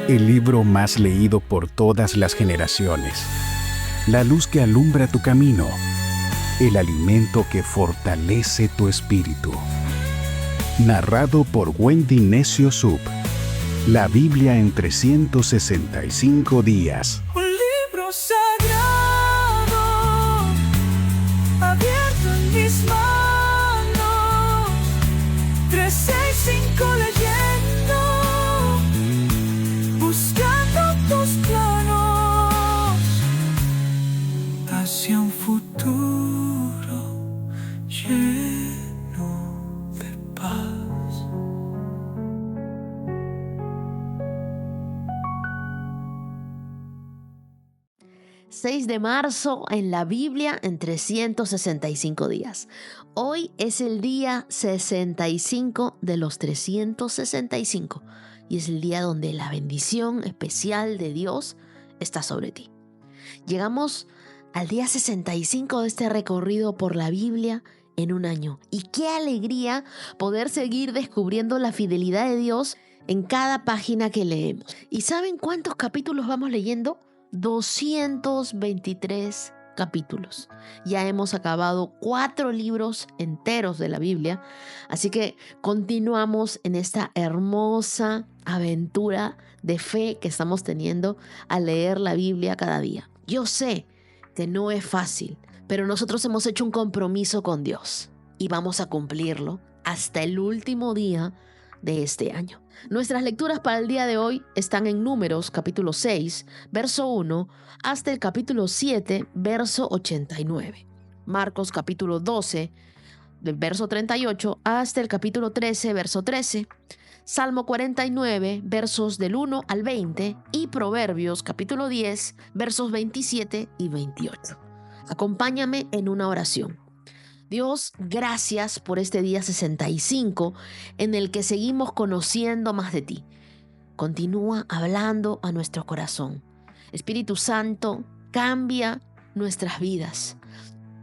el libro más leído por todas las generaciones, la luz que alumbra tu camino, el alimento que fortalece tu espíritu. Narrado por Wendy Necio Sub. La Biblia en 365 días. Un libro sagrado, abierto en mis manos, 365 leyendo, buscando tus planos, hacia un futuro lleno de paz. 6 de marzo en la Biblia en 365 días. Hoy es el día 65 de los 365 y es el día donde la bendición especial de Dios está sobre ti. Llegamos al día 65 de este recorrido por la Biblia en un año. Y qué alegría poder seguir descubriendo la fidelidad de Dios en cada página que leemos. ¿Y saben cuántos capítulos vamos leyendo? 223 capítulos. Ya hemos acabado 4 libros enteros de la Biblia, así que continuamos en esta hermosa aventura de fe que estamos teniendo al leer la Biblia cada día. Yo sé que no es fácil, pero nosotros hemos hecho un compromiso con Dios y vamos a cumplirlo hasta el último día de este año. Nuestras lecturas para el día de hoy están en Números capítulo 6, verso 1, hasta el capítulo 7, verso 89. Marcos capítulo 12, del verso 38, hasta el capítulo 13, verso 13. Salmo 49, versos del 1 al 20. Y Proverbios capítulo 10, versos 27 y 28. Acompáñame en una oración. Dios, gracias por este día 65 en el que seguimos conociendo más de ti. Continúa hablando a nuestro corazón. Espíritu Santo, cambia nuestras vidas.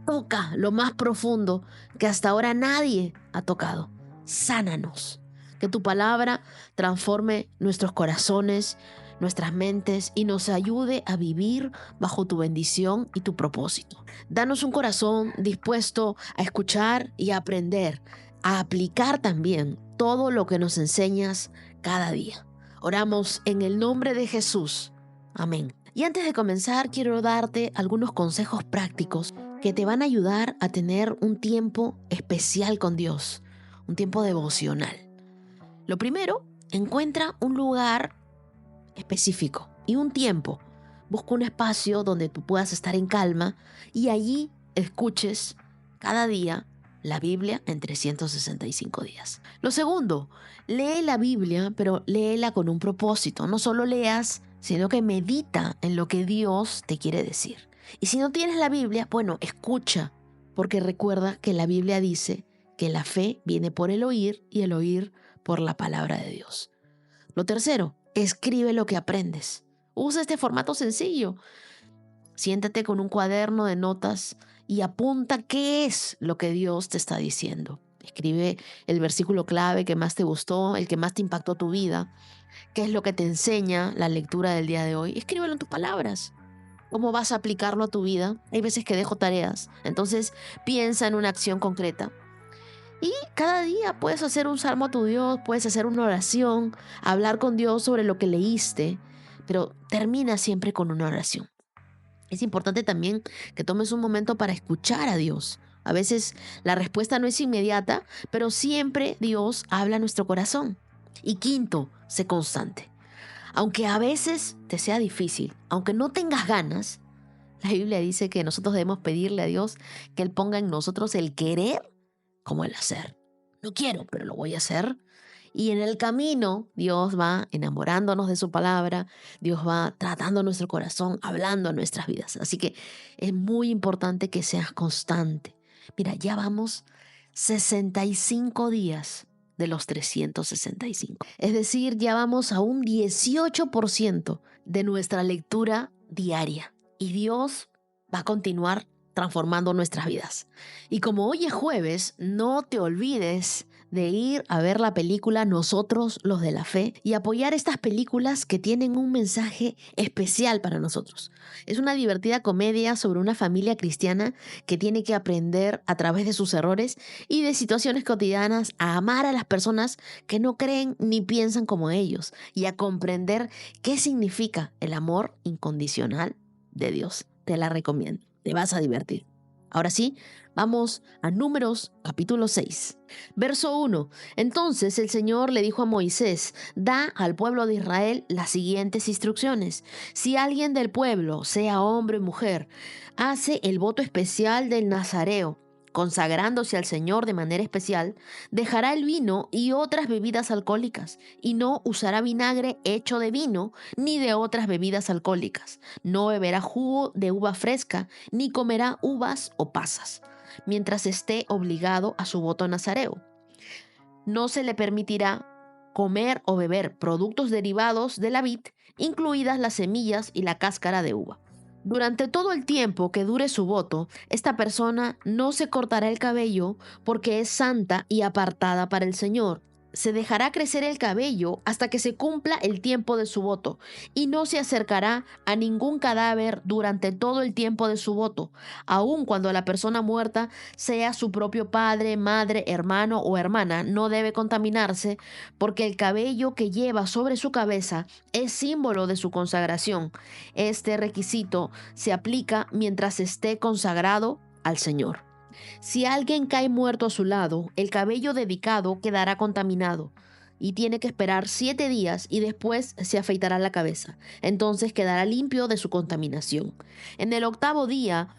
Toca lo más profundo que hasta ahora nadie ha tocado. Sánanos. Que tu palabra transforme nuestros corazones, nuestras mentes y nos ayude a vivir bajo tu bendición y tu propósito. Danos un corazón dispuesto a escuchar y a aprender, a aplicar también todo lo que nos enseñas cada día. Oramos en el nombre de Jesús. Amén. Y antes de comenzar, quiero darte algunos consejos prácticos que te van a ayudar a tener un tiempo especial con Dios, un tiempo devocional. Lo primero, encuentra un lugar específico y un tiempo. Busca un espacio donde tú puedas estar en calma y allí escuches cada día la Biblia en 365 días. Lo segundo, lee la Biblia, pero léela con un propósito. No solo leas, sino que medita en lo que Dios te quiere decir. Y si no tienes la Biblia, bueno, escucha, porque recuerda que la Biblia dice que la fe viene por el oír y el oír por la palabra de Dios. Lo tercero, escribe lo que aprendes. Usa este formato sencillo. Siéntate con un cuaderno de notas y apunta qué es lo que Dios te está diciendo. Escribe el versículo clave que más te gustó, el que más te impactó tu vida. ¿Qué es lo que te enseña la lectura del día de hoy? Escríbelo en tus palabras. ¿Cómo vas a aplicarlo a tu vida? Hay veces que dejo tareas. Entonces piensa en una acción concreta. Y cada día puedes hacer un salmo a tu Dios, puedes hacer una oración, hablar con Dios sobre lo que leíste, pero termina siempre con una oración. Es importante también que tomes un momento para escuchar a Dios. A veces la respuesta no es inmediata, pero siempre Dios habla a nuestro corazón. Y quinto, sé constante. Aunque a veces te sea difícil, aunque no tengas ganas, la Biblia dice que nosotros debemos pedirle a Dios que Él ponga en nosotros el querer como el hacer. No quiero, pero lo voy a hacer. Y en el camino, Dios va enamorándonos de su palabra, Dios va tratando nuestro corazón, hablando a nuestras vidas. Así que es muy importante que seas constante. Mira, ya vamos 65 días de los 365. Es decir, ya vamos a un 18% de nuestra lectura diaria. Y Dios va a continuar transformando nuestras vidas. Y como hoy es jueves, no te olvides de ir a ver la película Nosotros los de la Fe y apoyar estas películas que tienen un mensaje especial para nosotros. Es una divertida comedia sobre una familia cristiana que tiene que aprender a través de sus errores y de situaciones cotidianas a amar a las personas que no creen ni piensan como ellos y a comprender qué significa el amor incondicional de Dios. Te la recomiendo, te vas a divertir. Ahora sí, vamos a Números capítulo 6. Verso 1. Entonces el Señor le dijo a Moisés, da al pueblo de Israel las siguientes instrucciones. Si alguien del pueblo, sea hombre o mujer, hace el voto especial del Nazareo, consagrándose al Señor de manera especial, dejará el vino y otras bebidas alcohólicas, y no usará vinagre hecho de vino, ni de otras bebidas alcohólicas. No beberá jugo de uva fresca, ni comerá uvas o pasas, mientras esté obligado a su voto nazareo. No se le permitirá comer o beber productos derivados de la vid, incluidas las semillas y la cáscara de uva. Durante todo el tiempo que dure su voto, esta persona no se cortará el cabello porque es santa y apartada para el Señor. Se dejará crecer el cabello hasta que se cumpla el tiempo de su voto y no se acercará a ningún cadáver durante todo el tiempo de su voto, aun cuando la persona muerta sea su propio padre, madre, hermano o hermana. No debe contaminarse porque el cabello que lleva sobre su cabeza es símbolo de su consagración. Este requisito se aplica mientras esté consagrado al Señor. Si alguien cae muerto a su lado, el cabello dedicado quedará contaminado y tiene que esperar 7 días y después se afeitará la cabeza. Entonces quedará limpio de su contaminación. En el 8º día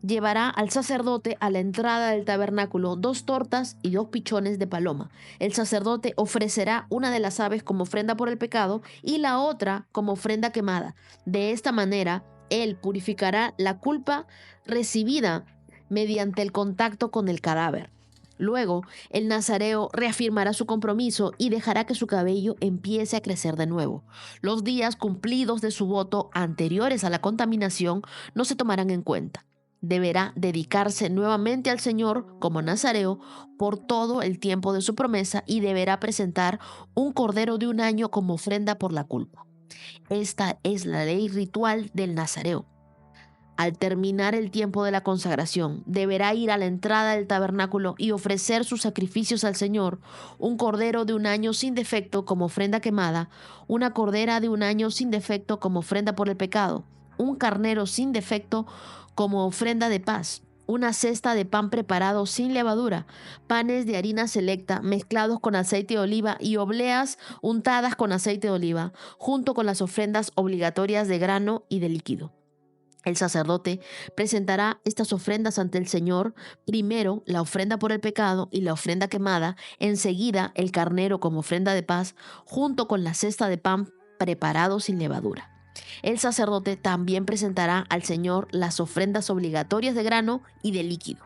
llevará al sacerdote a la entrada del tabernáculo 2 tortas y 2 pichones de paloma. El sacerdote ofrecerá una de las aves como ofrenda por el pecado y la otra como ofrenda quemada. De esta manera, él purificará la culpa recibida mediante el contacto con el cadáver. Luego, el nazareo reafirmará su compromiso y dejará que su cabello empiece a crecer de nuevo. Los días cumplidos de su voto anteriores a la contaminación no se tomarán en cuenta. Deberá dedicarse nuevamente al Señor como nazareo por todo el tiempo de su promesa y deberá presentar un cordero de 1 año como ofrenda por la culpa. Esta es la ley ritual del nazareo. Al terminar el tiempo de la consagración, deberá ir a la entrada del tabernáculo y ofrecer sus sacrificios al Señor: un cordero de 1 año sin defecto como ofrenda quemada, una cordera de 1 año sin defecto como ofrenda por el pecado, un carnero sin defecto como ofrenda de paz, una cesta de pan preparado sin levadura, panes de harina selecta mezclados con aceite de oliva y obleas untadas con aceite de oliva, junto con las ofrendas obligatorias de grano y de líquido. El sacerdote presentará estas ofrendas ante el Señor, primero la ofrenda por el pecado y la ofrenda quemada, enseguida el carnero como ofrenda de paz, junto con la cesta de pan preparado sin levadura. El sacerdote también presentará al Señor las ofrendas obligatorias de grano y de líquido.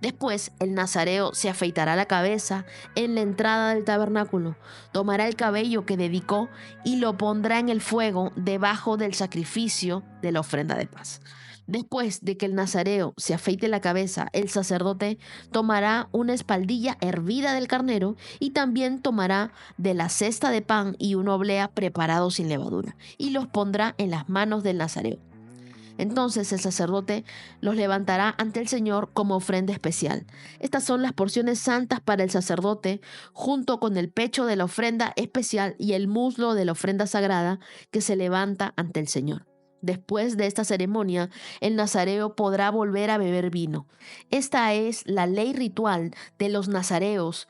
Después, el nazareo se afeitará la cabeza en la entrada del tabernáculo, tomará el cabello que dedicó y lo pondrá en el fuego debajo del sacrificio de la ofrenda de paz. Después de que el nazareo se afeite la cabeza, el sacerdote tomará una espaldilla hervida del carnero y también tomará de la cesta de pan y una oblea preparado sin levadura y los pondrá en las manos del nazareo. Entonces el sacerdote los levantará ante el Señor como ofrenda especial. Estas son las porciones santas para el sacerdote, junto con el pecho de la ofrenda especial y el muslo de la ofrenda sagrada que se levanta ante el Señor. Después de esta ceremonia, el nazareo podrá volver a beber vino. Esta es la ley ritual de los nazareos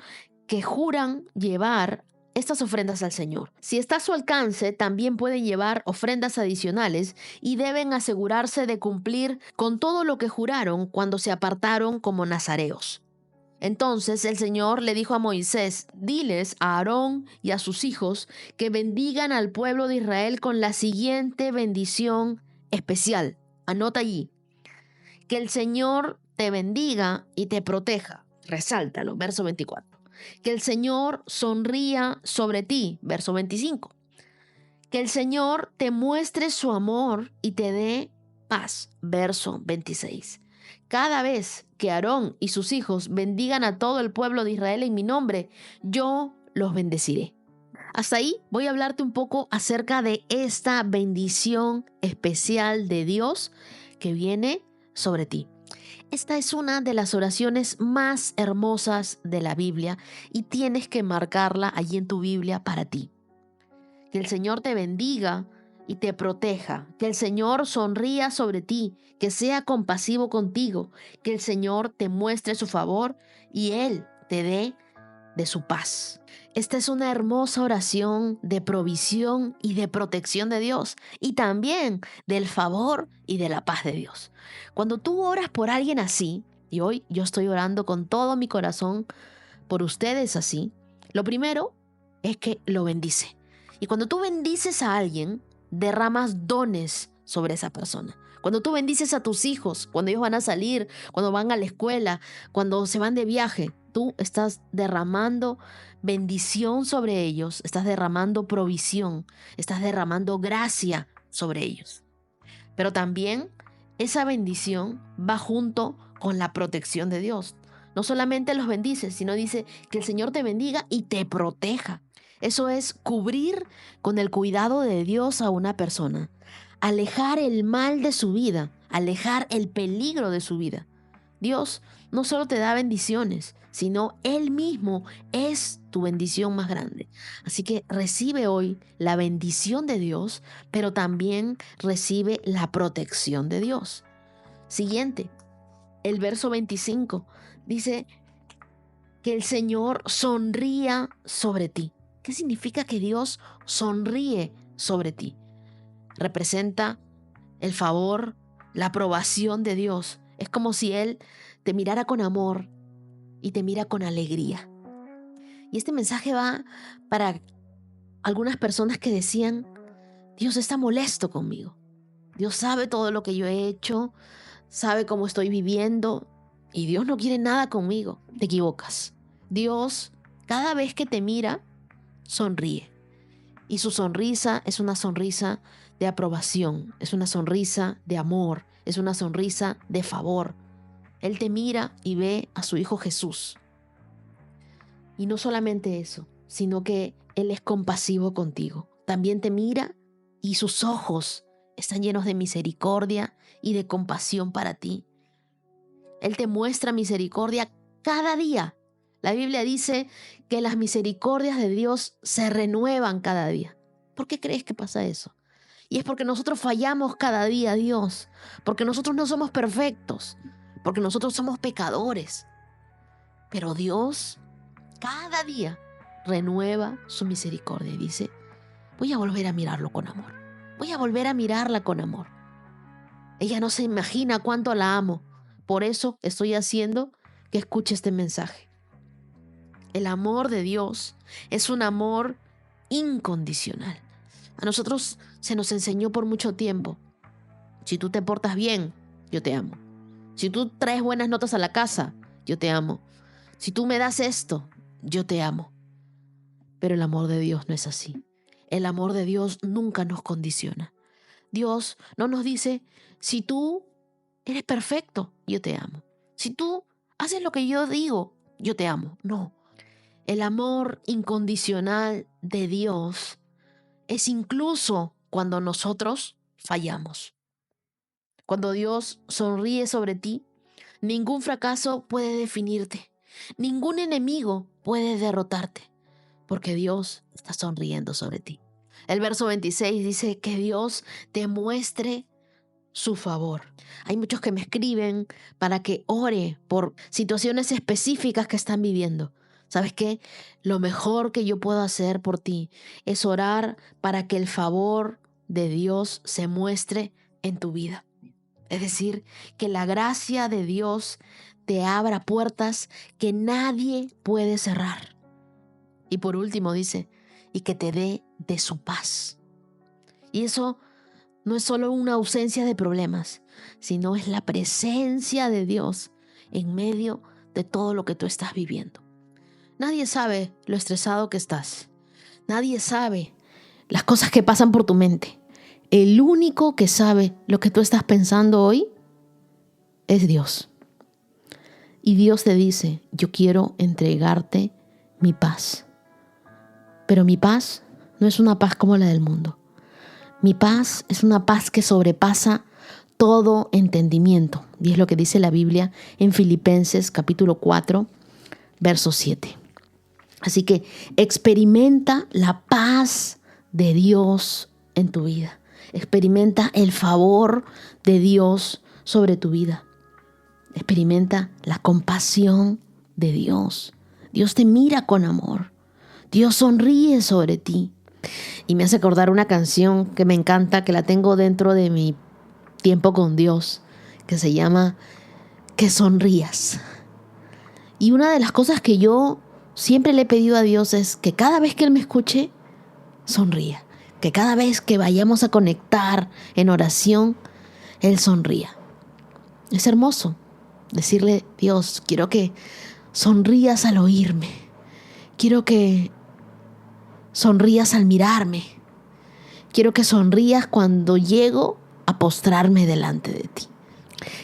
que juran llevar estas ofrendas al Señor. Si está a su alcance, también pueden llevar ofrendas adicionales y deben asegurarse de cumplir con todo lo que juraron cuando se apartaron como nazareos. Entonces el Señor le dijo a Moisés: diles a Aarón y a sus hijos que bendigan al pueblo de Israel con la siguiente bendición especial. Anota allí: que el Señor te bendiga y te proteja. Resáltalo, verso 24. Que el Señor sonría sobre ti, verso 25. Que el Señor te muestre su amor y te dé paz, verso 26. cada vez que Aarón y sus hijos bendigan a todo el pueblo de Israel en mi nombre, yo los bendeciré. Hasta ahí voy a hablarte un poco acerca de esta bendición especial de Dios que viene sobre ti. Esta es una de las oraciones más hermosas de la Biblia y tienes que marcarla allí en tu Biblia para ti. Que el Señor te bendiga y te proteja, que el Señor sonría sobre ti, que sea compasivo contigo, que el Señor te muestre su favor y Él te dé de su paz. Esta es una hermosa oración de provisión y de protección de Dios y también del favor y de la paz de Dios. Cuando tú oras por alguien así, y hoy yo estoy orando con todo mi corazón por ustedes así, lo primero es que lo bendice. Y cuando tú bendices a alguien, derramas dones sobre esa persona. Cuando tú bendices a tus hijos, cuando ellos van a salir, cuando van a la escuela, cuando se van de viaje, tú estás derramando bendición sobre ellos, estás derramando provisión, estás derramando gracia sobre ellos. Pero también esa bendición va junto con la protección de Dios. No solamente los bendices, sino dice que el Señor te bendiga y te proteja. Eso es cubrir con el cuidado de Dios a una persona, alejar el mal de su vida, alejar el peligro de su vida. Dios no solo te da bendiciones, sino Él mismo es tu bendición más grande. Así que recibe hoy la bendición de Dios, pero también recibe la protección de Dios. Siguiente, el verso 25 dice que el Señor sonría sobre ti. ¿Qué significa que Dios sonríe sobre ti? Representa el favor, la aprobación de Dios. Es como si Él te mirara con amor y te mira con alegría. Y este mensaje va para algunas personas que decían, Dios está molesto conmigo. Dios sabe todo lo que yo he hecho, sabe cómo estoy viviendo y Dios no quiere nada conmigo. Te equivocas. Dios, cada vez que te mira, sonríe. Y su sonrisa es una sonrisa de aprobación, es una sonrisa de amor, es una sonrisa de favor. Él te mira y ve a su Hijo Jesús. Y no solamente eso, sino que Él es compasivo contigo. También te mira y sus ojos están llenos de misericordia y de compasión para ti. Él te muestra misericordia cada día. La Biblia dice que las misericordias de Dios se renuevan cada día. ¿Por qué crees que pasa eso? Y es porque nosotros fallamos cada día a Dios, porque nosotros no somos perfectos, porque nosotros somos pecadores. Pero Dios cada día renueva su misericordia y dice, voy a volver a mirarlo con amor, voy a volver a mirarla con amor. Ella no se imagina cuánto la amo, por eso estoy haciendo que escuche este mensaje. El amor de Dios es un amor incondicional. A nosotros se nos enseñó por mucho tiempo. Si tú te portas bien, yo te amo. Si tú traes buenas notas a la casa, yo te amo. Si tú me das esto, yo te amo. Pero el amor de Dios no es así. El amor de Dios nunca nos condiciona. Dios no nos dice, si tú eres perfecto, yo te amo. Si tú haces lo que yo digo, yo te amo. No. El amor incondicional de Dios es incluso cuando nosotros fallamos. Cuando Dios sonríe sobre ti, ningún fracaso puede definirte. Ningún enemigo puede derrotarte, porque Dios está sonriendo sobre ti. El verso 26 dice que Dios te muestre su favor. Hay muchos que me escriben para que ore por situaciones específicas que están viviendo. ¿Sabes qué? Lo mejor que yo puedo hacer por ti es orar para que el favor de Dios se muestre en tu vida. Es decir, que la gracia de Dios te abra puertas que nadie puede cerrar. Y por último dice, y que te dé de su paz. Y eso no es solo una ausencia de problemas, sino es la presencia de Dios en medio de todo lo que tú estás viviendo. Nadie sabe lo estresado que estás. Nadie sabe las cosas que pasan por tu mente. El único que sabe lo que tú estás pensando hoy es Dios. Y Dios te dice, yo quiero entregarte mi paz. Pero mi paz no es una paz como la del mundo. Mi paz es una paz que sobrepasa todo entendimiento. Y es lo que dice la Biblia en Filipenses capítulo 4, verso 7. Así que experimenta la paz de Dios en tu vida. Experimenta el favor de Dios sobre tu vida. Experimenta la compasión de Dios. Dios te mira con amor. Dios sonríe sobre ti. Y me hace acordar una canción que me encanta, que la tengo dentro de mi tiempo con Dios, que se llama Que sonrías. Y una de las cosas que yo siempre le he pedido a Dios es que cada vez que Él me escuche, sonría. Que cada vez que vayamos a conectar en oración, Él sonría. Es hermoso decirle, Dios, quiero que sonrías al oírme. Quiero que sonrías al mirarme. Quiero que sonrías cuando llego a postrarme delante de ti.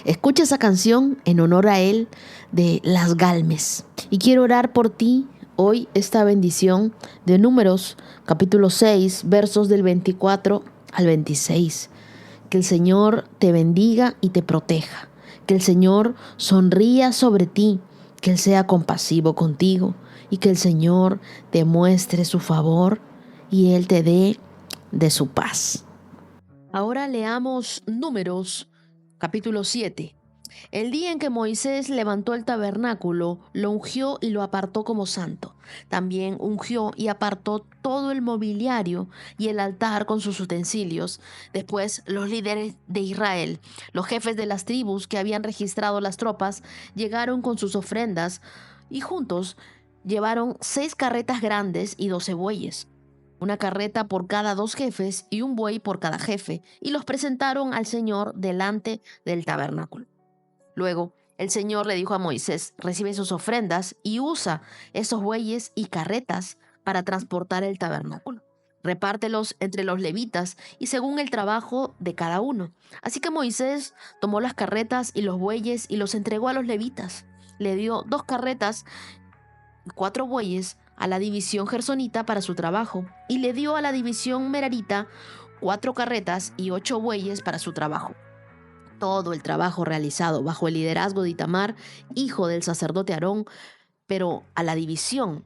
Escucha esa canción en honor a Él de Las Galmes. Y quiero orar por ti hoy esta bendición de Números, capítulo 6, versos del 24 al 26. Que el Señor te bendiga y te proteja. Que el Señor sonría sobre ti. Que Él sea compasivo contigo. Y que el Señor te muestre su favor y Él te dé de su paz. Ahora leamos Números, capítulo 7. El día en que Moisés levantó el tabernáculo, lo ungió y lo apartó como santo. También ungió y apartó todo el mobiliario y el altar con sus utensilios. Después, los líderes de Israel, los jefes de las tribus que habían registrado las tropas, llegaron con sus ofrendas y juntos llevaron 6 carretas grandes y 12 bueyes. Una carreta por cada 2 jefes y un buey por cada jefe, y los presentaron al Señor delante del tabernáculo. Luego, el Señor le dijo a Moisés, recibe sus ofrendas y usa esos bueyes y carretas para transportar el tabernáculo. Repártelos entre los levitas y según el trabajo de cada uno. Así que Moisés tomó las carretas y los bueyes y los entregó a los levitas. Le dio 2 carretas y 4 bueyes a la división gersonita para su trabajo, y le dio a la división merarita 4 carretas y 8 bueyes para su trabajo. Todo el trabajo realizado bajo el liderazgo de Itamar, hijo del sacerdote Aarón, pero a la división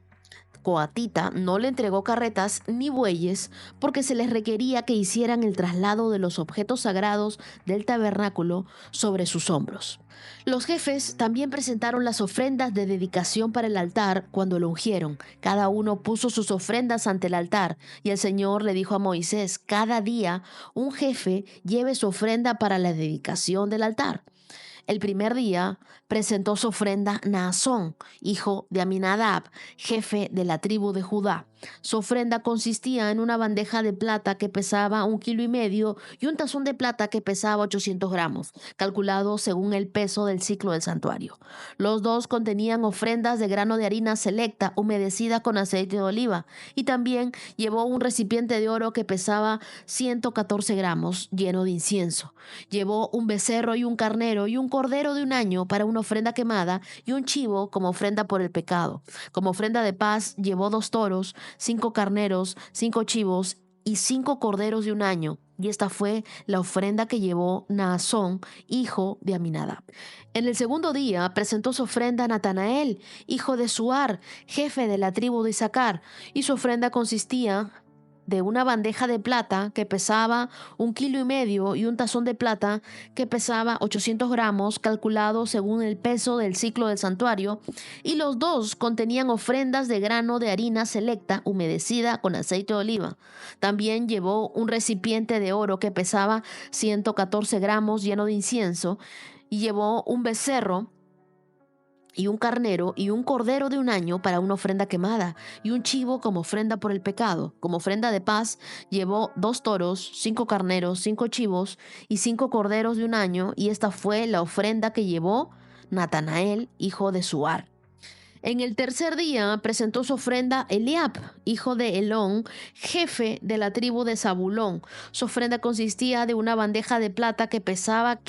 coatita no le entregó carretas ni bueyes porque se les requería que hicieran el traslado de los objetos sagrados del tabernáculo sobre sus hombros. Los jefes también presentaron las ofrendas de dedicación para el altar cuando lo ungieron. Cada uno puso sus ofrendas ante el altar y el Señor le dijo a Moisés, cada día un jefe lleve su ofrenda para la dedicación del altar. El primer día presentó su ofrenda Naasón, hijo de Aminadab, jefe de la tribu de Judá. Su ofrenda consistía en una bandeja de plata que pesaba 1,5 kilos y un tazón de plata que pesaba 800 gramos, calculado según el peso del ciclo del santuario. Los dos contenían ofrendas de grano de harina selecta humedecida con aceite de oliva, y también llevó un recipiente de oro que pesaba 114 gramos lleno de incienso. Llevó un becerro y un carnero y un cordero de 1 año para una ofrenda quemada y un chivo como ofrenda por el pecado. Como ofrenda de paz llevó 2 toros, 5 carneros, 5 chivos y 5 corderos de 1 año. Y esta fue la ofrenda que llevó Naasón, hijo de Aminadab. En el segundo día presentó su ofrenda a Natanael, hijo de Suar, jefe de la tribu de Isaacar, y su ofrenda consistía de una bandeja de plata que pesaba 1,5 kilos y un tazón de plata que pesaba 800 gramos, calculado según el peso del ciclo del santuario, y los dos contenían ofrendas de grano de harina selecta humedecida con aceite de oliva. También llevó un recipiente de oro que pesaba 114 gramos lleno de incienso, y llevó un becerro y un carnero y un cordero de 1 año para una ofrenda quemada, y un chivo como ofrenda por el pecado. Como ofrenda de paz llevó 2 toros, 5 carneros, 5 chivos y 5 corderos de 1 año, y esta fue la ofrenda que llevó Natanael, hijo de Suar. En el tercer día presentó su ofrenda Eliab, hijo de Helón, jefe de la tribu de Zabulón. Su ofrenda consistía de una bandeja de plata que pesaba 1,5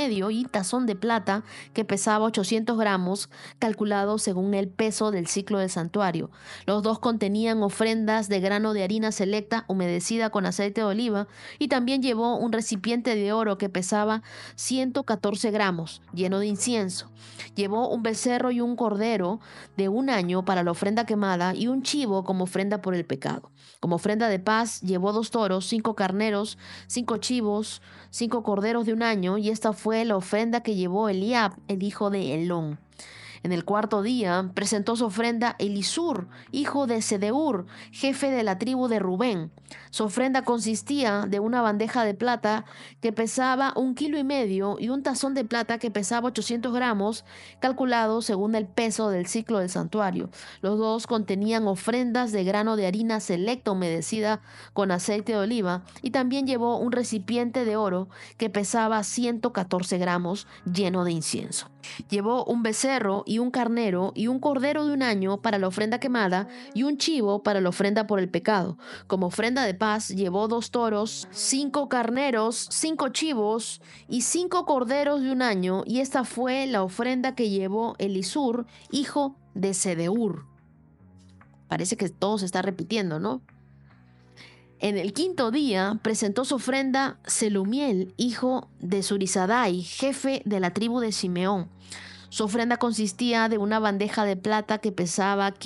kilos y tazón de plata que pesaba 800 gramos, calculado según el peso del ciclo del santuario. Los dos contenían ofrendas de grano de harina selecta humedecida con aceite de oliva, y también llevó un recipiente de oro que pesaba 114 gramos, lleno de incienso. Llevó un becerro y un cordero de 1 año para la ofrenda quemada y un chivo como ofrenda por el pecado. Como ofrenda de paz llevó 2 toros, 5 carneros, 5 chivos, 5 corderos de 1 año, y esta fue la ofrenda que llevó Eliab, el hijo de Helón. En el cuarto día presentó su ofrenda Elisur, hijo de Sedeur, jefe de la tribu de Rubén. Su ofrenda consistía de una bandeja de plata que pesaba 1,5 kilos y un tazón de plata que pesaba 800 gramos, calculado según el peso del ciclo del santuario. Los dos contenían ofrendas de grano de harina selecta humedecida con aceite de oliva, y también llevó un recipiente de oro que pesaba 114 gramos, lleno de incienso. Llevó un becerro y un carnero y un cordero de 1 año para la ofrenda quemada y un chivo para la ofrenda por el pecado. Como ofrenda de paz llevó 2 toros, 5 carneros, 5 chivos y 5 corderos de 1 año, y esta fue la ofrenda que llevó Elisur, hijo de Sedeur. Parece que todo se está repitiendo, ¿no? En el quinto día presentó su ofrenda Selumiel, hijo de Zurisadai, jefe de la tribu de Simeón. Su ofrenda consistía de una bandeja de plata que pesaba 1,5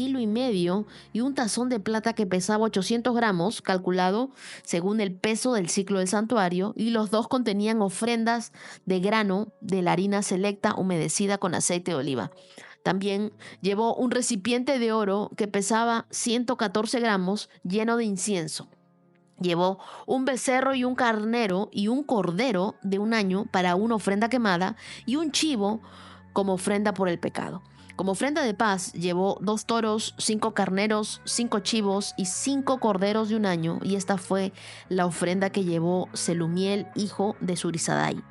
kilos y un tazón de plata que pesaba 800 gramos, calculado según el peso del ciclo del santuario, y los dos contenían ofrendas de grano de la harina selecta humedecida con aceite de oliva. También llevó un recipiente de oro que pesaba 114 gramos, lleno de incienso. Llevó un becerro y un carnero y un cordero de 1 año para una ofrenda quemada y un chivo como ofrenda por el pecado. Como ofrenda de paz llevó 2 toros, 5 carneros, 5 chivos y 5 corderos de 1 año, y esta fue la ofrenda que llevó Selumiel, hijo de Zurisadai.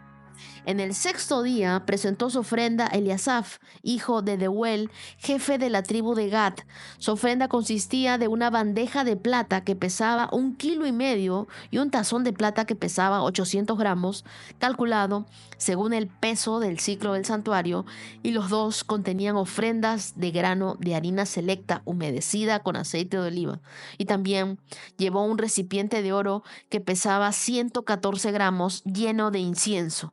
En el sexto día presentó su ofrenda Eliasaf, hijo de Deuel, jefe de la tribu de Gad. Su ofrenda consistía de una bandeja de plata que pesaba 1,5 kilos y un tazón de plata que pesaba 800 gramos, calculado según el peso del ciclo del santuario, y los dos contenían ofrendas de grano de harina selecta humedecida con aceite de oliva. Y también llevó un recipiente de oro que pesaba 114 gramos, lleno de incienso.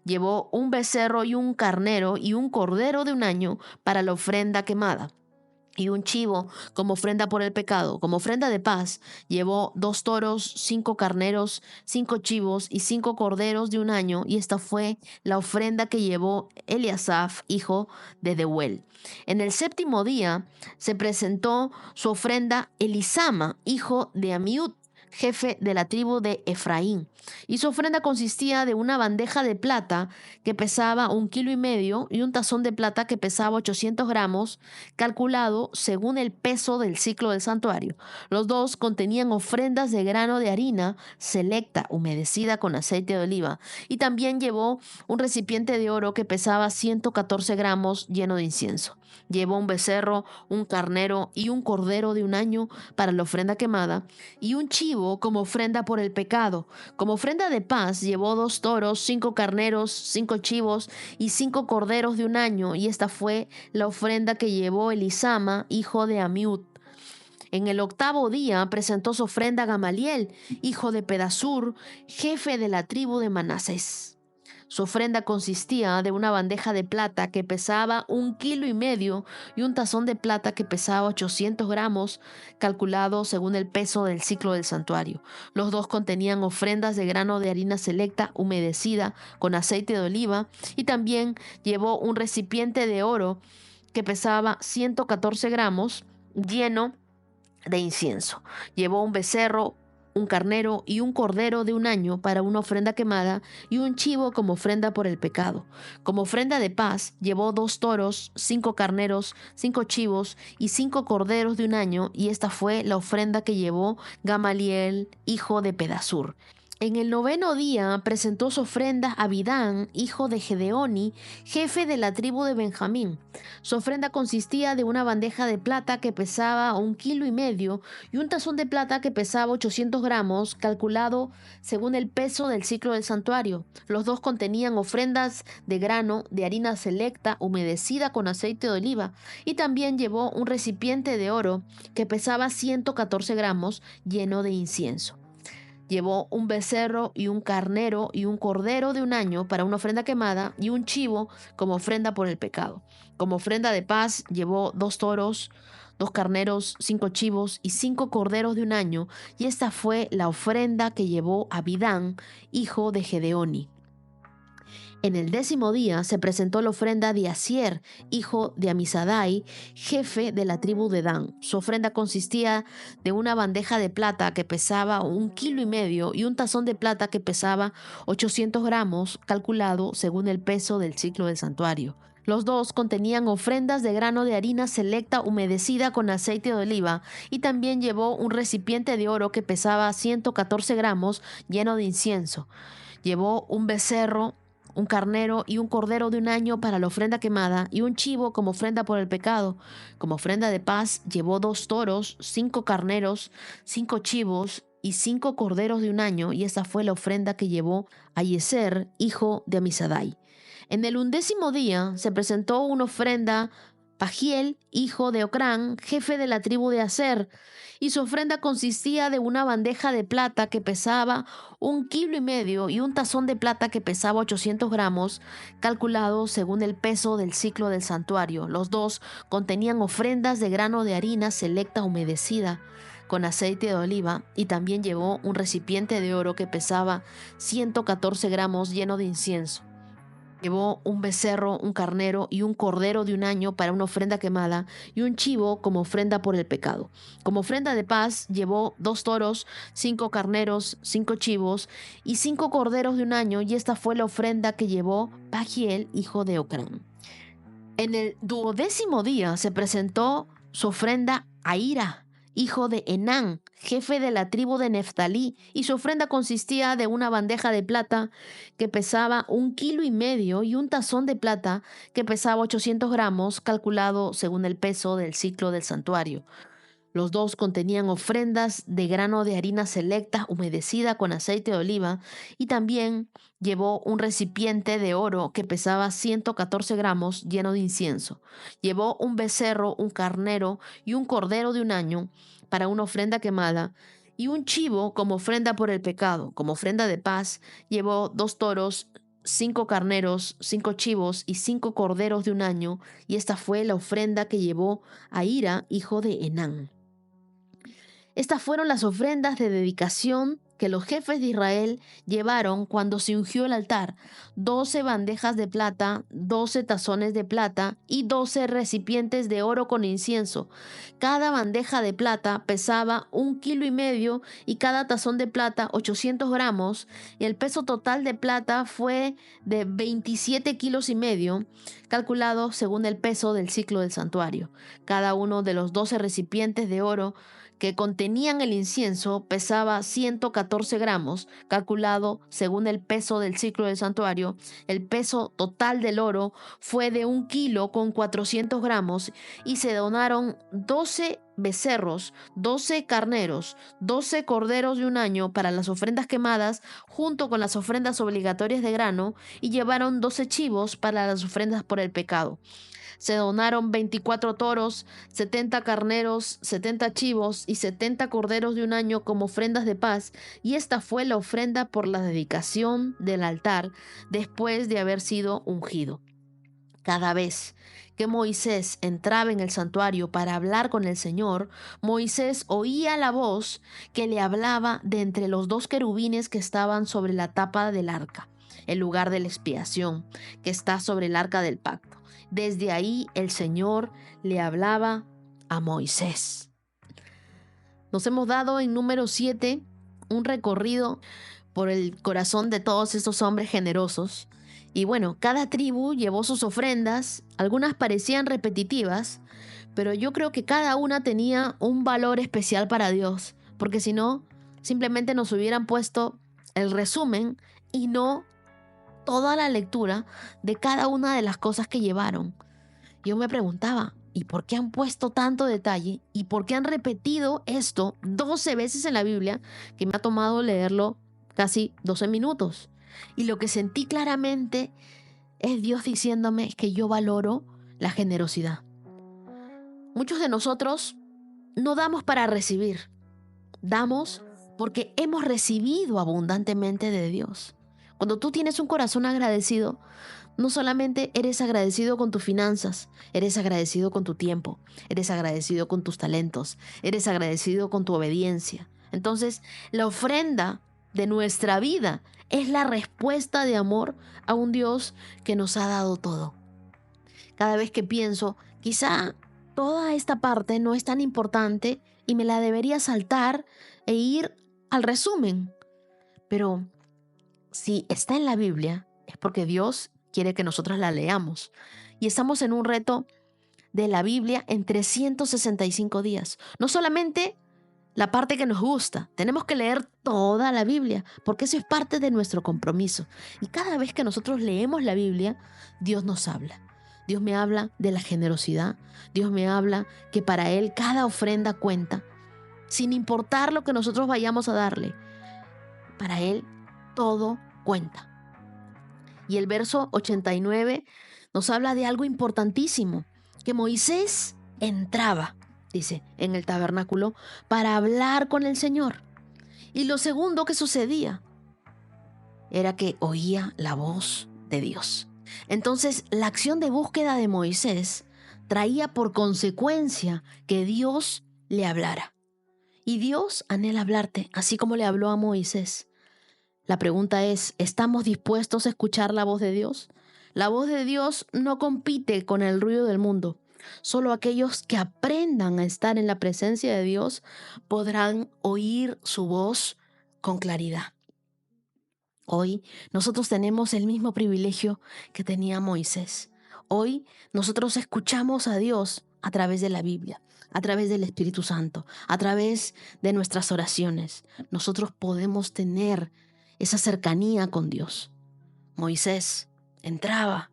Llevó un becerro y un carnero y un cordero de 1 año para la ofrenda quemada, y un chivo como ofrenda por el pecado. Como ofrenda de paz llevó 2 toros, 5 carneros, 5 chivos y 5 corderos de 1 año, y esta fue la ofrenda que llevó Eliasaf, hijo de Deuel. En el séptimo día se presentó su ofrenda Elisama, hijo de Amiud, jefe de la tribu de Efraín, y su ofrenda consistía de una bandeja de plata que pesaba 1,5 kilos y un tazón de plata que pesaba 800 gramos, calculado según el peso del ciclo del santuario. Los dos contenían ofrendas de grano de harina selecta humedecida con aceite de oliva, y también llevó un recipiente de oro que pesaba 114 gramos, lleno de incienso. Llevó un becerro, un carnero y un cordero de 1 año para la ofrenda quemada, y un chivo como ofrenda por el pecado. Como ofrenda de paz llevó 2 toros, 5 carneros, 5 chivos y 5 corderos de 1 año, y esta fue la ofrenda que llevó Elisama, hijo de Amiud. En el octavo día presentó su ofrenda Gamaliel, hijo de Pedasur, jefe de la tribu de Manasés. Su ofrenda consistía de una bandeja de plata que pesaba 1,5 kilos y un tazón de plata que pesaba 800 gramos, calculado según el peso del ciclo del santuario. Los dos contenían ofrendas de grano de harina selecta humedecida con aceite de oliva, y también llevó un recipiente de oro que pesaba 114 gramos, lleno de incienso. Llevó un becerro, un carnero y un cordero de 1 año para una ofrenda quemada, y un chivo como ofrenda por el pecado. Como ofrenda de paz llevó 2 toros, 5 carneros, 5 chivos y 5 corderos de 1 año, y esta fue la ofrenda que llevó Gamaliel, hijo de Pedasur. En el 9º día presentó su ofrenda a Abidán, hijo de Gedeoni, jefe de la tribu de Benjamín. Su ofrenda consistía de una bandeja de plata que pesaba 1,5 kilos y un tazón de plata que pesaba 800 gramos, calculado según el peso del ciclo del santuario. Los dos contenían ofrendas de grano de harina selecta humedecida con aceite de oliva, y también llevó un recipiente de oro que pesaba 114 gramos lleno de incienso. Llevó un becerro y un carnero y un cordero de un año para una ofrenda quemada, y un chivo como ofrenda por el pecado. Como ofrenda de paz llevó 2 toros, 2 carneros, 5 chivos y 5 corderos de un año, y esta fue la ofrenda que llevó Abidán, hijo de Gedeoni. En el 10º día se presentó la ofrenda de Asier, hijo de Amisadai, jefe de la tribu de Dan. Su ofrenda consistía de una bandeja de plata que pesaba 1,5 kilos y un tazón de plata que pesaba 800 gramos, calculado según el peso del ciclo del santuario. Los dos contenían ofrendas de grano de harina selecta humedecida con aceite de oliva, y también llevó un recipiente de oro que pesaba 114 gramos lleno de incienso. Llevó un becerro, un carnero y un cordero de un año para la ofrenda quemada, y un chivo como ofrenda por el pecado. Como ofrenda de paz llevó 2 toros, 5 carneros, 5 chivos y 5 corderos de un año, y esta fue la ofrenda que llevó Ahiezer, hijo de Amisadai. En el 11º día se presentó una ofrenda Pagiel, hijo de Ocrán, jefe de la tribu de Aser, y su ofrenda consistía de una bandeja de plata que pesaba 1,5 kilos y un tazón de plata que pesaba 800 gramos, calculado según el peso del ciclo del santuario. Los dos contenían ofrendas de grano de harina selecta humedecida con aceite de oliva, y también llevó un recipiente de oro que pesaba 114 gramos lleno de incienso. Llevó un becerro, un carnero y un cordero de un año para una ofrenda quemada, y un chivo como ofrenda por el pecado. Como ofrenda de paz llevó 2 toros, 5 carneros, 5 chivos y 5 corderos de un año, y esta fue la ofrenda que llevó Pagiel, hijo de Ocrán. En el 12º día se presentó su ofrenda a Ira, hijo de Enán, jefe de la tribu de Neftalí, y su ofrenda consistía de una bandeja de plata que pesaba 1,5 kilos y un tazón de plata que pesaba 800 gramos, calculado según el peso del ciclo del santuario. Los dos contenían ofrendas de grano de harina selecta humedecida con aceite de oliva, y también llevó un recipiente de oro que pesaba 114 gramos lleno de incienso. Llevó un becerro, un carnero y un cordero de un año para una ofrenda quemada, y un chivo como ofrenda por el pecado. Como ofrenda de paz llevó 2 toros, 5 carneros, 5 chivos y 5 corderos de un año, y esta fue la ofrenda que llevó a Ira, hijo de Enán. Estas fueron las ofrendas de dedicación que los jefes de Israel llevaron cuando se ungió el altar: 12 bandejas de plata, 12 tazones de plata y 12 recipientes de oro con incienso. Cada bandeja de plata pesaba 1,5 kilos y cada tazón de plata 800 gramos, y el peso total de plata fue de 27,5 kilos, calculado según el peso del ciclo del santuario. Cada uno de los 12 recipientes de oro que contenían el incienso pesaba 114 gramos, calculado según el peso del ciclo del santuario. El peso total del oro fue de 1 kilo con 400 gramos, y se donaron 12 becerros, 12 carneros, 12 corderos de un año para las ofrendas quemadas, junto con las ofrendas obligatorias de grano, y llevaron 12 chivos para las ofrendas por el pecado. Se donaron 24 toros, 70 carneros, 70 chivos y 70 corderos de un año como ofrendas de paz, y esta fue la ofrenda por la dedicación del altar después de haber sido ungido. Cada vez que Moisés entraba en el santuario para hablar con el Señor, Moisés oía la voz que le hablaba de entre los 2 querubines que estaban sobre la tapa del arca, el lugar de la expiación, que está sobre el arca del pacto. Desde ahí el Señor le hablaba a Moisés. Nos hemos dado en número 7 un recorrido por el corazón de todos estos hombres generosos. Y bueno, cada tribu llevó sus ofrendas. Algunas parecían repetitivas, pero yo creo que cada una tenía un valor especial para Dios, porque si no, simplemente nos hubieran puesto el resumen y no toda la lectura de cada una de las cosas que llevaron. Yo me preguntaba, ¿y por qué han puesto tanto detalle? ¿Y por qué han repetido esto 12 veces en la Biblia, que me ha tomado leerlo casi 12 minutos? Y lo que sentí claramente es Dios diciéndome que yo valoro la generosidad. Muchos de nosotros no damos para recibir, damos porque hemos recibido abundantemente de Dios. Cuando tú tienes un corazón agradecido, no solamente eres agradecido con tus finanzas, eres agradecido con tu tiempo, eres agradecido con tus talentos, eres agradecido con tu obediencia. Entonces, la ofrenda de nuestra vida es la respuesta de amor a un Dios que nos ha dado todo. Cada vez que pienso, quizá toda esta parte no es tan importante y me la debería saltar e ir al resumen. Pero si está en la Biblia, es porque Dios quiere que nosotros la leamos. Y estamos en un reto de la Biblia en 365 días. No solamente la parte que nos gusta, tenemos que leer toda la Biblia, porque eso es parte de nuestro compromiso. Y cada vez que nosotros leemos la Biblia, Dios nos habla. Dios me habla de la generosidad. Dios me habla que para Él cada ofrenda cuenta, sin importar lo que nosotros vayamos a darle. Para Él todo cuenta. Y el verso 89 nos habla de algo importantísimo, que Moisés entraba, dice, en el tabernáculo para hablar con el Señor. Y lo segundo que sucedía era que oía la voz de Dios. Entonces, la acción de búsqueda de Moisés traía por consecuencia que Dios le hablara. Y Dios anhela hablarte, así como le habló a Moisés. La pregunta es, ¿estamos dispuestos a escuchar la voz de Dios? La voz de Dios no compite con el ruido del mundo. Solo aquellos que aprendan a estar en la presencia de Dios podrán oír su voz con claridad. Hoy nosotros tenemos el mismo privilegio que tenía Moisés. Hoy nosotros escuchamos a Dios a través de la Biblia, a través del Espíritu Santo, a través de nuestras oraciones. Nosotros podemos tener esa cercanía con Dios. Moisés entraba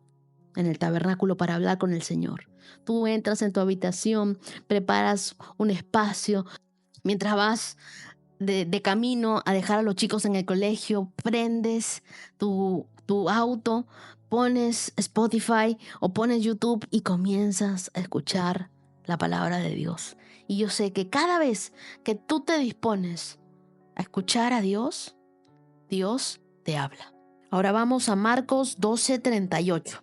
en el tabernáculo para hablar con el Señor. Tú entras en tu habitación, preparas un espacio, mientras vas de camino a dejar a los chicos en el colegio, prendes tu auto, pones Spotify o pones YouTube y comienzas a escuchar la palabra de Dios. Y yo sé que cada vez que tú te dispones a escuchar a Dios, Dios te habla. Ahora vamos a Marcos 12:38.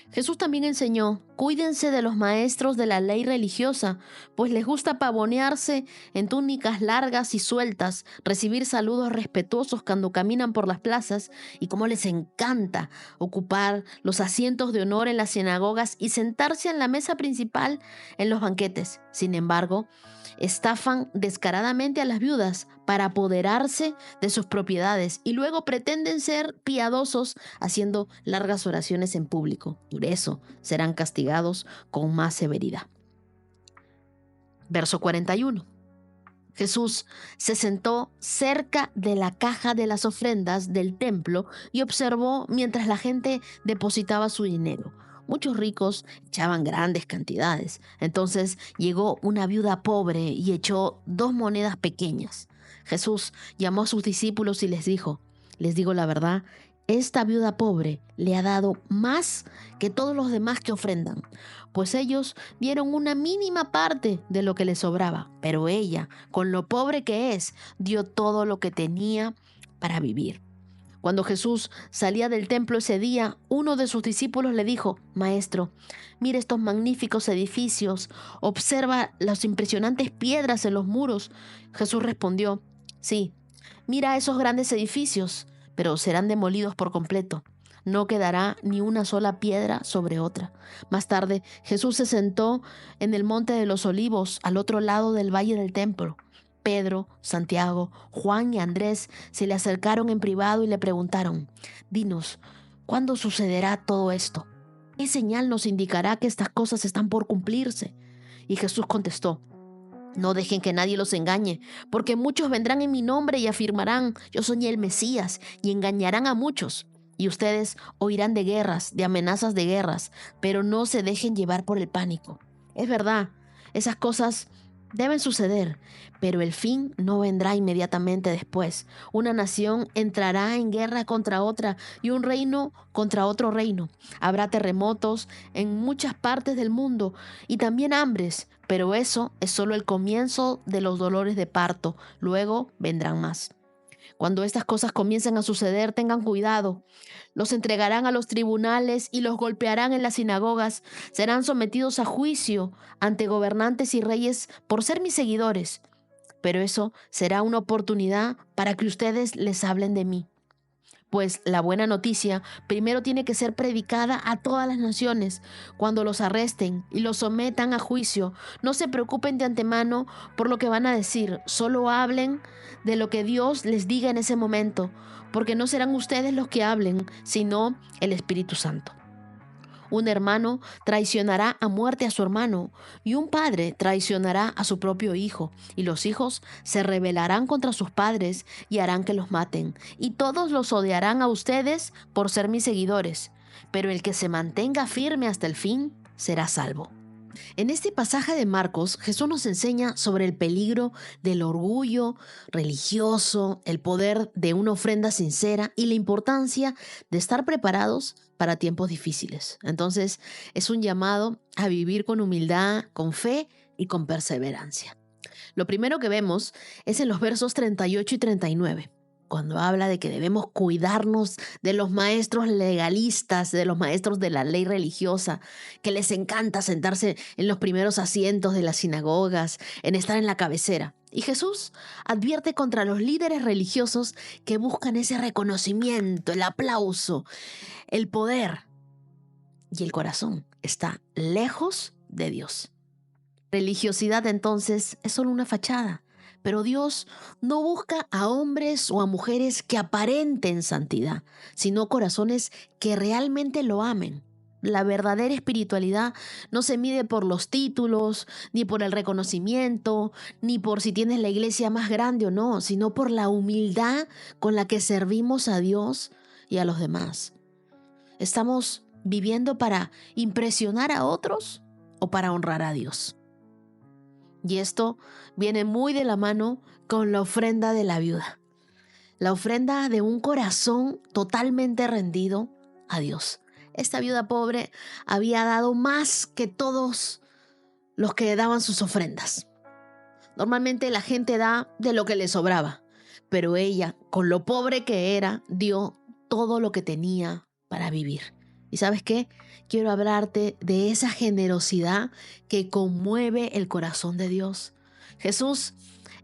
Jesús también enseñó, cuídense de los maestros de la ley religiosa, pues les gusta pavonearse en túnicas largas y sueltas, recibir saludos respetuosos cuando caminan por las plazas y cómo les encanta ocupar los asientos de honor en las sinagogas y sentarse en la mesa principal en los banquetes. Sin embargo, estafan descaradamente a las viudas para apoderarse de sus propiedades y luego pretenden ser piadosos haciendo largas oraciones en público. Por eso serán castigados con más severidad. Verso 41. Jesús se sentó cerca de la caja de las ofrendas del templo y observó mientras la gente depositaba su dinero. Muchos ricos echaban grandes cantidades. Entonces llegó una viuda pobre y echó 2 monedas pequeñas. Jesús llamó a sus discípulos y les dijo, les digo la verdad, esta viuda pobre le ha dado más que todos los demás que ofrendan, pues ellos dieron una mínima parte de lo que les sobraba, pero ella, con lo pobre que es, dio todo lo que tenía para vivir. Cuando Jesús salía del templo ese día, uno de sus discípulos le dijo, Maestro, mira estos magníficos edificios, observa las impresionantes piedras en los muros. Jesús respondió, sí, mira esos grandes edificios, pero serán demolidos por completo. No quedará ni una sola piedra sobre otra. Más tarde, Jesús se sentó en el monte de los Olivos, al otro lado del valle del templo. Pedro, Santiago, Juan y Andrés se le acercaron en privado y le preguntaron, dinos, ¿cuándo sucederá todo esto? ¿Qué señal nos indicará que estas cosas están por cumplirse? Y Jesús contestó, No dejen que nadie los engañe, porque muchos vendrán en mi nombre y afirmarán, yo soy el Mesías, y engañarán a muchos. Y ustedes oirán de guerras, de amenazas de guerras, pero no se dejen llevar por el pánico. Es verdad, esas cosas deben suceder, pero el fin no vendrá inmediatamente después. Una nación entrará en guerra contra otra y un reino contra otro reino. Habrá terremotos en muchas partes del mundo y también hambres, pero eso es solo el comienzo de los dolores de parto. Luego vendrán más. Cuando estas cosas comiencen a suceder, tengan cuidado. Los entregarán a los tribunales y los golpearán en las sinagogas. Serán sometidos a juicio ante gobernantes y reyes por ser mis seguidores. Pero eso será una oportunidad para que ustedes les hablen de mí. Pues la buena noticia primero tiene que ser predicada a todas las naciones. Cuando los arresten y los sometan a juicio, no se preocupen de antemano por lo que van a decir. Solo hablen de lo que Dios les diga en ese momento, porque no serán ustedes los que hablen, sino el Espíritu Santo. Un hermano traicionará a muerte a su hermano y un padre traicionará a su propio hijo, y los hijos se rebelarán contra sus padres y harán que los maten, y todos los odiarán a ustedes por ser mis seguidores, pero el que se mantenga firme hasta el fin será salvo. En este pasaje de Marcos, Jesús nos enseña sobre el peligro del orgullo religioso, el poder de una ofrenda sincera y la importancia de estar preparados para tiempos difíciles. Entonces, es un llamado a vivir con humildad, con fe y con perseverancia. Lo primero que vemos es en los versos 38 y 39. Cuando habla de que debemos cuidarnos de los maestros legalistas, de los maestros de la ley religiosa, que les encanta sentarse en los primeros asientos de las sinagogas, en estar en la cabecera. Y Jesús advierte contra los líderes religiosos que buscan ese reconocimiento, el aplauso, el poder. Y el corazón está lejos de Dios. Religiosidad entonces es solo una fachada. Pero Dios no busca a hombres o a mujeres que aparenten santidad, sino corazones que realmente lo amen. La verdadera espiritualidad no se mide por los títulos, ni por el reconocimiento, ni por si tienes la iglesia más grande o no, sino por la humildad con la que servimos a Dios y a los demás. ¿Estamos viviendo para impresionar a otros o para honrar a Dios? Y esto viene muy de la mano con la ofrenda de la viuda. La ofrenda de un corazón totalmente rendido a Dios. Esta viuda pobre había dado más que todos los que daban sus ofrendas. Normalmente la gente da de lo que le sobraba, pero ella, con lo pobre que era, dio todo lo que tenía para vivir. ¿Y sabes qué? Quiero hablarte de esa generosidad que conmueve el corazón de Dios. Jesús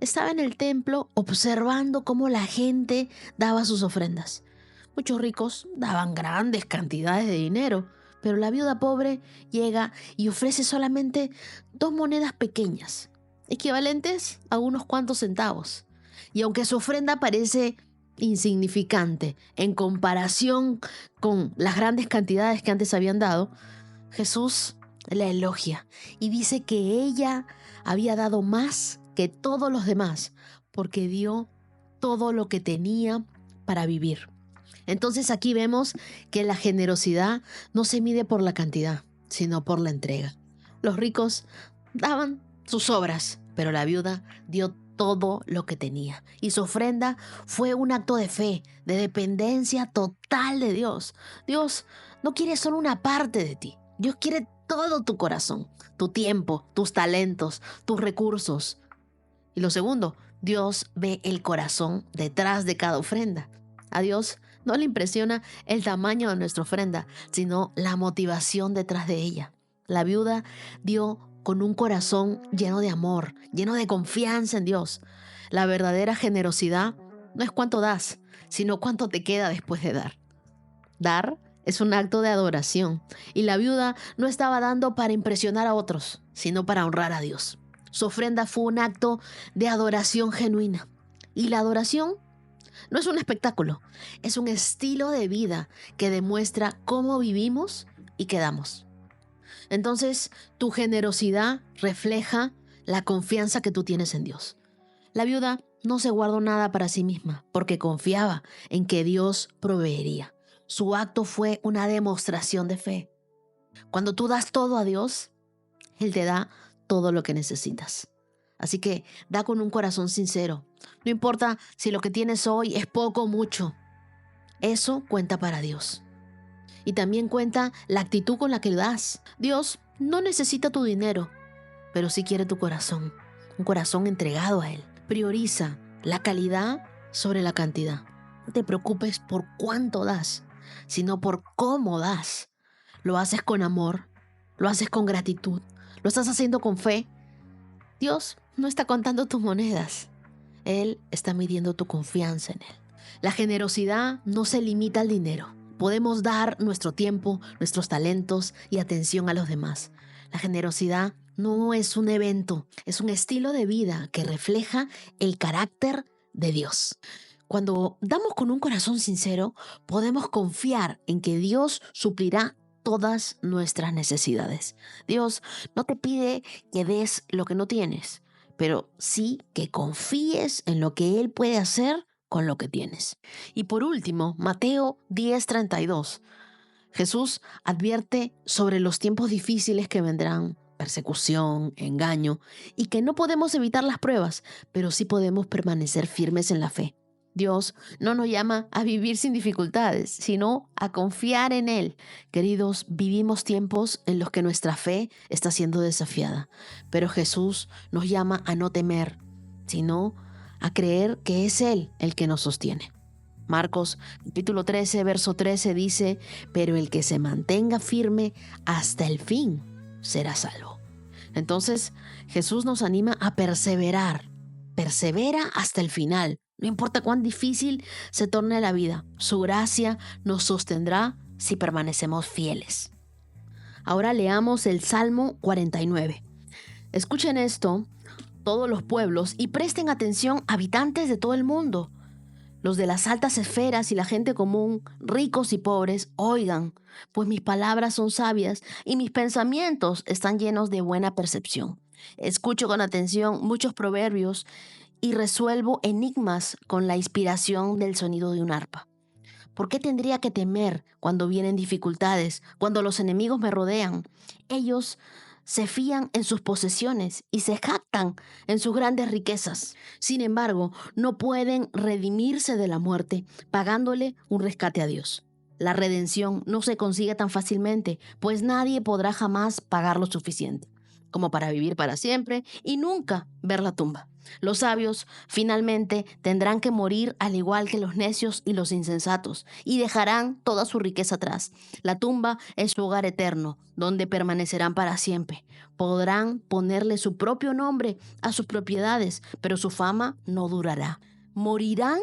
estaba en el templo observando cómo la gente daba sus ofrendas. Muchos ricos daban grandes cantidades de dinero, pero la viuda pobre llega y ofrece solamente 2 monedas pequeñas, equivalentes a unos cuantos centavos. Y aunque su ofrenda parece insignificante en comparación con las grandes cantidades que antes habían dado, Jesús la elogia y dice que ella había dado más que todos los demás porque dio todo lo que tenía para vivir. Entonces aquí vemos que la generosidad no se mide por la cantidad, sino por la entrega. Los ricos daban sus obras, pero la viuda dio todo lo que tenía. Y su ofrenda fue un acto de fe, de dependencia total de Dios. Dios no quiere solo una parte de ti. Dios quiere todo tu corazón, tu tiempo, tus talentos, tus recursos. Y lo segundo, Dios ve el corazón detrás de cada ofrenda. A Dios no le impresiona el tamaño de nuestra ofrenda, sino la motivación detrás de ella. La viuda dio con un corazón lleno de amor, lleno de confianza en Dios. La verdadera generosidad no es cuánto das, sino cuánto te queda después de dar. Dar es un acto de adoración, y la viuda no estaba dando para impresionar a otros, sino para honrar a Dios. Su ofrenda fue un acto de adoración genuina. Y la adoración no es un espectáculo, es un estilo de vida que demuestra cómo vivimos y qué damos. Entonces, tu generosidad refleja la confianza que tú tienes en Dios. La viuda no se guardó nada para sí misma porque confiaba en que Dios proveería. Su acto fue una demostración de fe. Cuando tú das todo a Dios, Él te da todo lo que necesitas. Así que da con un corazón sincero. No importa si lo que tienes hoy es poco o mucho. Eso cuenta para Dios. Y también cuenta la actitud con la que das. Dios no necesita tu dinero, pero sí quiere tu corazón. Un corazón entregado a Él. Prioriza la calidad sobre la cantidad. No te preocupes por cuánto das, sino por cómo das. Lo haces con amor, lo haces con gratitud, lo estás haciendo con fe. Dios no está contando tus monedas. Él está midiendo tu confianza en Él. La generosidad no se limita al dinero. Podemos dar nuestro tiempo, nuestros talentos y atención a los demás. La generosidad no es un evento, es un estilo de vida que refleja el carácter de Dios. Cuando damos con un corazón sincero, podemos confiar en que Dios suplirá todas nuestras necesidades. Dios no te pide que des lo que no tienes, pero sí que confíes en lo que Él puede hacer con lo que tienes. Y por último, Mateo 10:32. Jesús advierte sobre los tiempos difíciles que vendrán, persecución, engaño, y que no podemos evitar las pruebas, pero sí podemos permanecer firmes en la fe. Dios no nos llama a vivir sin dificultades, sino a confiar en Él. Queridos, vivimos tiempos en los que nuestra fe está siendo desafiada, pero Jesús nos llama a no temer, sino a creer que es Él el que nos sostiene. Marcos capítulo 13, verso 13 dice, pero el que se mantenga firme hasta el fin será salvo. Entonces, Jesús nos anima a perseverar. Persevera hasta el final. No importa cuán difícil se torne la vida, su gracia nos sostendrá si permanecemos fieles. Ahora leamos el Salmo 49. Escuchen esto, todos los pueblos, y presten atención, habitantes de todo el mundo. Los de las altas esferas y la gente común, ricos y pobres, oigan, pues mis palabras son sabias y mis pensamientos están llenos de buena percepción. Escucho con atención muchos proverbios y resuelvo enigmas con la inspiración del sonido de un arpa. ¿Por qué tendría que temer cuando vienen dificultades, cuando los enemigos me rodean? Ellos se fían en sus posesiones y se jactan en sus grandes riquezas. Sin embargo, no pueden redimirse de la muerte pagándole un rescate a Dios. La redención no se consigue tan fácilmente, pues nadie podrá jamás pagar lo suficiente como para vivir para siempre y nunca ver la tumba. Los sabios finalmente tendrán que morir al igual que los necios y los insensatos, y dejarán toda su riqueza atrás. La tumba es su hogar eterno, donde permanecerán para siempre. Podrán ponerle su propio nombre a sus propiedades, pero su fama no durará. Morirán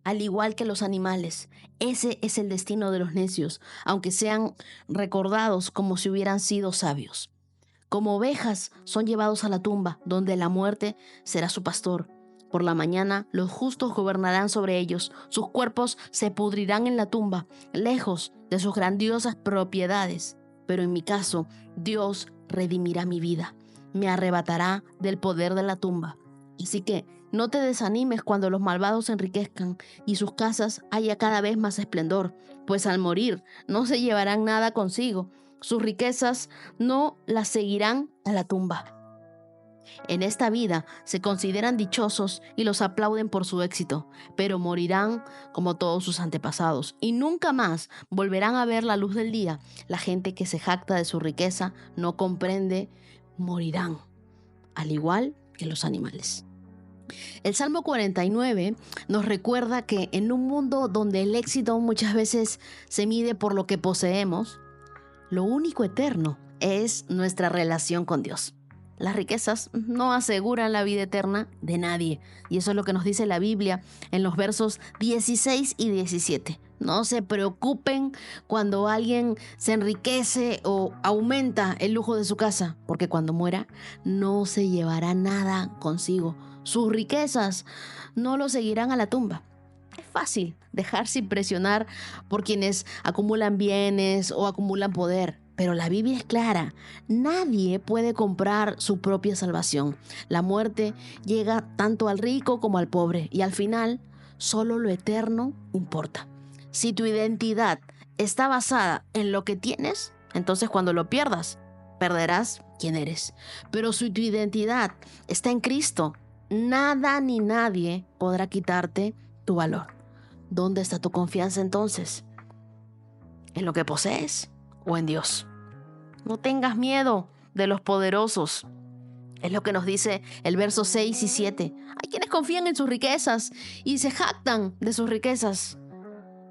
al igual que los animales. Ese es el destino de los necios, aunque sean recordados como si hubieran sido sabios. Como ovejas son llevados a la tumba, donde la muerte será su pastor. Por la mañana los justos gobernarán sobre ellos. Sus cuerpos se pudrirán en la tumba, lejos de sus grandiosas propiedades. Pero en mi caso, Dios redimirá mi vida. Me arrebatará del poder de la tumba. Así que no te desanimes cuando los malvados se enriquezcan y sus casas haya cada vez más esplendor, pues al morir no se llevarán nada consigo. Sus riquezas no las seguirán a la tumba. En esta vida se consideran dichosos y los aplauden por su éxito, pero morirán como todos sus antepasados y nunca más volverán a ver la luz del día. La gente que se jacta de su riqueza no comprende, morirán, al igual que los animales. El Salmo 49 nos recuerda que en un mundo donde el éxito muchas veces se mide por lo que poseemos, lo único eterno es nuestra relación con Dios. Las riquezas no aseguran la vida eterna de nadie. Y eso es lo que nos dice la Biblia en los versos 16 y 17. No se preocupen cuando alguien se enriquece o aumenta el lujo de su casa, porque cuando muera no se llevará nada consigo. Sus riquezas no lo seguirán a la tumba. Es fácil dejarse impresionar por quienes acumulan bienes o acumulan poder, Pero la Biblia es clara, nadie puede comprar su propia salvación. La muerte llega tanto al rico como al pobre y al final solo lo eterno importa. Si tu identidad está basada en lo que tienes, entonces cuando lo pierdas, perderás quién eres. Pero si tu identidad está en Cristo, nada ni nadie podrá quitarte tu valor. ¿Dónde está tu confianza entonces? ¿En lo que posees o en Dios? No tengas miedo de los poderosos. Es lo que nos dice el verso 6 y 7. Hay quienes confían en sus riquezas y se jactan de sus riquezas,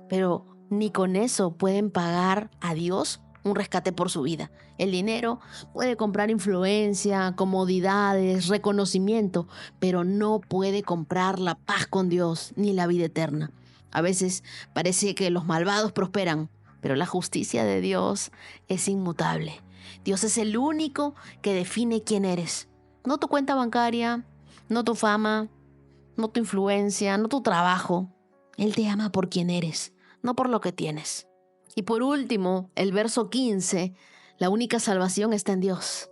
pero ni con eso pueden pagar a Dios un rescate por su vida. El dinero puede comprar influencia, comodidades, reconocimiento, pero no puede comprar la paz con Dios ni la vida eterna. A veces parece que los malvados prosperan, pero la justicia de Dios es inmutable. Dios es el único que define quién eres. No tu cuenta bancaria, no tu fama, no tu influencia, no tu trabajo. Él te ama por quien eres, no por lo que tienes. Y por último, el verso 15, la única salvación está en Dios.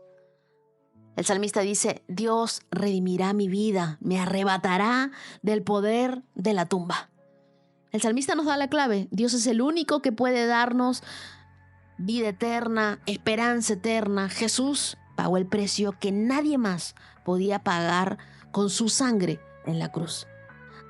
El salmista dice, Dios redimirá mi vida, me arrebatará del poder de la tumba. El salmista nos da la clave. Dios es el único que puede darnos vida eterna, esperanza eterna. Jesús pagó el precio que nadie más podía pagar con su sangre en la cruz.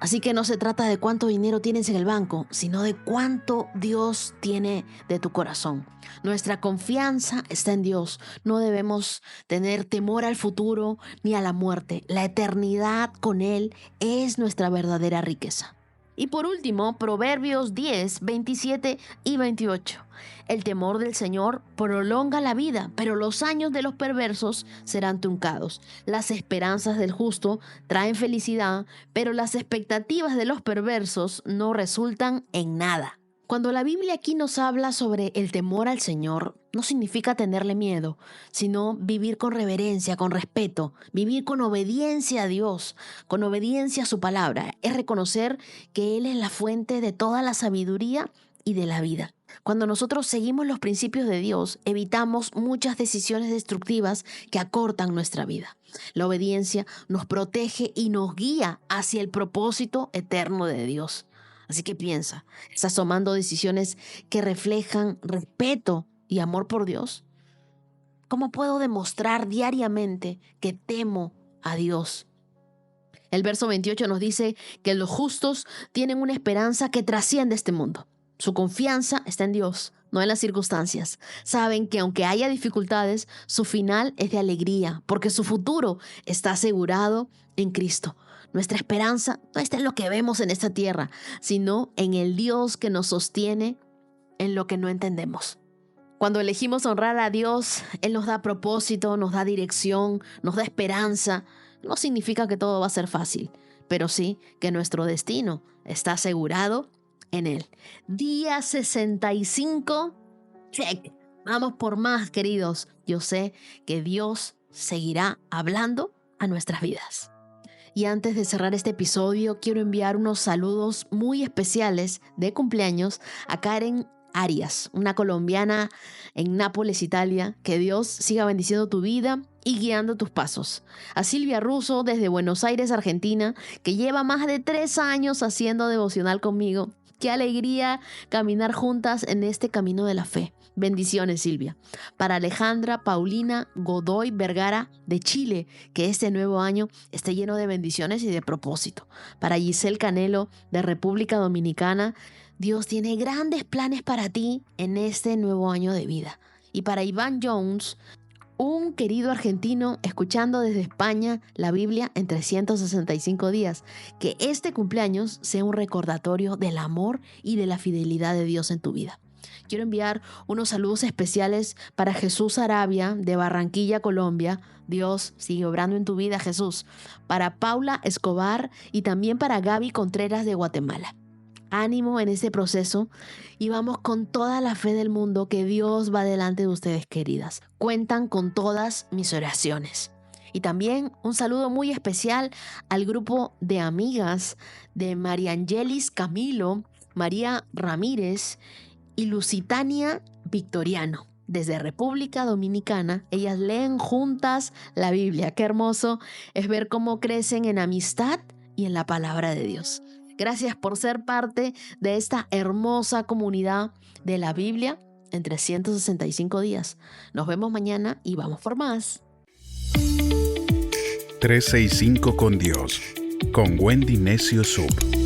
Así que no se trata de cuánto dinero tienes en el banco, sino de cuánto Dios tiene de tu corazón. Nuestra confianza está en Dios. No debemos tener temor al futuro ni a la muerte. La eternidad con Él es nuestra verdadera riqueza. Y por último, Proverbios 10, 27 y 28. El temor del Señor prolonga la vida, pero los años de los perversos serán truncados. Las esperanzas del justo traen felicidad, pero las expectativas de los perversos no resultan en nada. Cuando la Biblia aquí nos habla sobre el temor al Señor, no significa tenerle miedo, sino vivir con reverencia, con respeto, vivir con obediencia a Dios, con obediencia a su palabra. Es reconocer que Él es la fuente de toda la sabiduría y de la vida. Cuando nosotros seguimos los principios de Dios, evitamos muchas decisiones destructivas que acortan nuestra vida. La obediencia nos protege y nos guía hacia el propósito eterno de Dios. Así que piensa, ¿estás tomando decisiones que reflejan respeto y amor por Dios? ¿Cómo puedo demostrar diariamente que temo a Dios? El verso 28 nos dice que los justos tienen una esperanza que trasciende este mundo. Su confianza está en Dios, no en las circunstancias. Saben que aunque haya dificultades, su final es de alegría, porque su futuro está asegurado en Cristo. Nuestra esperanza no está en lo que vemos en esta tierra, sino en el Dios que nos sostiene en lo que no entendemos. Cuando elegimos honrar a Dios, Él nos da propósito, nos da dirección, nos da esperanza. No significa que todo va a ser fácil, pero sí que nuestro destino está asegurado en Él. Día 65, check. Vamos por más, queridos. Yo sé que Dios seguirá hablando a nuestras vidas. Y antes de cerrar este episodio, quiero enviar unos saludos muy especiales de cumpleaños a Karen Arias, una colombiana en Nápoles, Italia. Que Dios siga bendiciendo tu vida y guiando tus pasos. A Silvia Russo desde Buenos Aires, Argentina, que lleva más de 3 años haciendo devocional conmigo. Qué alegría caminar juntas en este camino de la fe. Bendiciones, Silvia. Para Alejandra Paulina Godoy Vergara de Chile, que este nuevo año esté lleno de bendiciones y de propósito. Para Giselle Canelo de República Dominicana, Dios tiene grandes planes para ti en este nuevo año de vida. Y para Iván Jones, un querido argentino escuchando desde España la Biblia en 365 días. Que este cumpleaños sea un recordatorio del amor y de la fidelidad de Dios en tu vida. Quiero enviar unos saludos especiales para Jesús Arabia de Barranquilla, Colombia. Dios sigue obrando en tu vida, Jesús. Para Paula Escobar y también para Gaby Contreras de Guatemala. Ánimo en este proceso y vamos con toda la fe del mundo, que Dios va delante de ustedes, queridas. Cuentan con todas mis oraciones. Y también un saludo muy especial al grupo de amigas de María Angelis Camilo, María Ramírez y Lusitania Victoriano. desde República Dominicana. Ellas leen juntas la Biblia. Qué hermoso es ver cómo crecen en amistad y en la palabra de Dios. Gracias por ser parte de esta hermosa comunidad de la Biblia en 365 días. Nos vemos mañana y vamos por más. 365 con Dios, con Wendy Necio Sub.